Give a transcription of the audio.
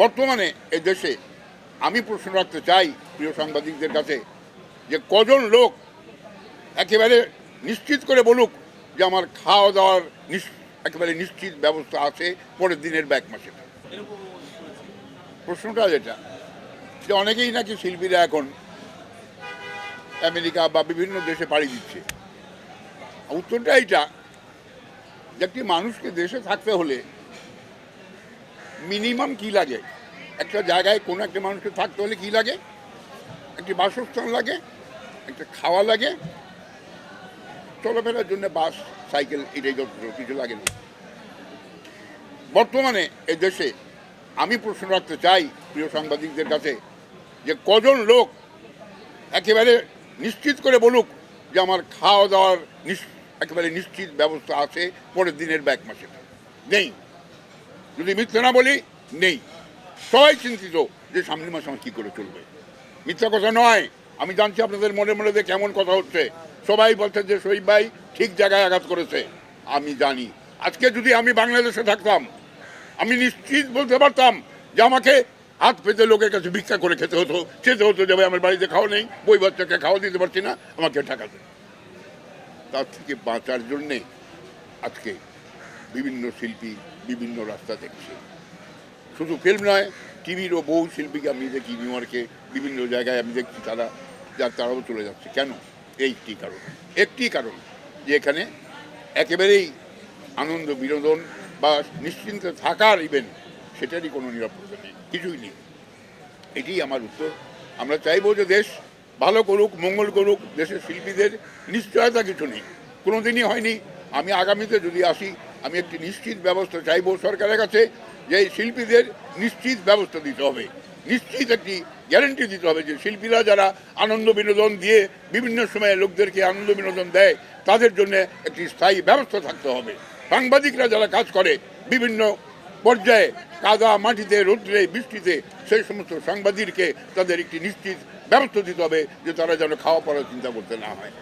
বর্তমানে এই দেশে আমি প্রশ্ন রাখতে চাই প্রিয় সাংবাদিকদের কাছে যে কজন লোক একেবারে নিশ্চিত করে বলুক যে আমার খাওয়া দাওয়ার একেবারে নিশ্চিত ব্যবস্থা আছে পরের দিনের বা এক মাসে। প্রশ্নটা যেটা যে অনেকেই নাকি শিল্পীরা এখন আমেরিকা বা বিভিন্ন দেশে পাড়ি দিচ্ছে। উত্তরটা এইটা যে একটি মানুষকে দেশে থাকতে হলে মিনিমাম কি লাগে, একটা জায়গায় কোনো একটা মানুষকে থাকতে হলে কি লাগে, একটি বাসস্থান লাগে, একটা খাওয়া লাগে, চলাফেরার জন্য বাস সাইকেল এটাই যথেষ্ট, কিছু লাগে না। বর্তমানে এই দেশে আমি প্রশ্ন রাখতে চাই প্রিয় সাংবাদিকদের কাছে যে কজন লোক একেবারে নিশ্চিত করে বলুক যে আমার খাওয়া দাওয়ার একেবারে নিশ্চিত ব্যবস্থা আছে পরের দিনের বা এক মাসে। নেই। যদি মিথ্যা না বলি, নেই। সবাই চিন্তিত যে সামনের মাসে আমার কী করে চলবে। মিথ্যা কথা নয়, আমি জানছি আপনাদের মনে মনে যে কেমন কথা হচ্ছে। সবাই বলছে যে শহীদ ভাই ঠিক জায়গায় আঘাত করেছে। আমি জানি আজকে যদি আমি বাংলাদেশে থাকতাম আমি নিশ্চিত বলতে পারতাম যে আমাকে হাত পেতে লোকের কাছে ভিক্ষা করে খেতে হতো যে ভাই আমার বাড়িতে খাওয়া নেই, বই বাচ্চাকে খাওয়া দিতে পারছি না, আমাকে টাকা দেয়। তার থেকে বাঁচার জন্যে আজকে বিভিন্ন শিল্পী বিভিন্ন রাস্তা দেখছে। শুধু ফিল্ম নয়, টিভিরও বহু শিল্পীকে আমি দেখি নিউ ইয়র্কে বিভিন্ন জায়গায় আমি দেখছি তারাও চলে যাচ্ছে। কেন? একটি কারণ যে এখানে একেবারেই আনন্দ বিনোদন বা নিশ্চিন্তে থাকার ইভেন্ট সেটারই কোনো নিরাপত্তা নেই, কিছুই নেই। এটি আমার উত্তর। আমরা চাইবো যে দেশ ভালো করুক, মঙ্গল করুক। দেশের শিল্পীদের নিশ্চয়তা কিছু নেই, কোনো দিনই হয়নি। আমি আগামীতে যদি আসি আমি একটি নিশ্চিত ব্যবস্থা চাইবো সরকারের কাছে যে এই শিল্পীদের নিশ্চিত ব্যবস্থা দিতে হবে, নিশ্চিত একটি গ্যারেন্টি দিতে হবে যে শিল্পীরা যারা আনন্দ বিনোদন দিয়ে বিভিন্ন সময়ে লোকদেরকে আনন্দ বিনোদন দেয় তাদের জন্য একটি স্থায়ী ব্যবস্থা থাকতে হবে। সাংবাদিকরা যারা কাজ করে বিভিন্ন পর্যায়ে কাদা মাটিতে রৌদ্রে বৃষ্টিতে সেই সমস্ত সাংবাদিককে তাদের একটি নিশ্চিত ব্যবস্থা দিতে হবে যে তারা যেন খাওয়া পড়ার চিন্তা করতে না হয়।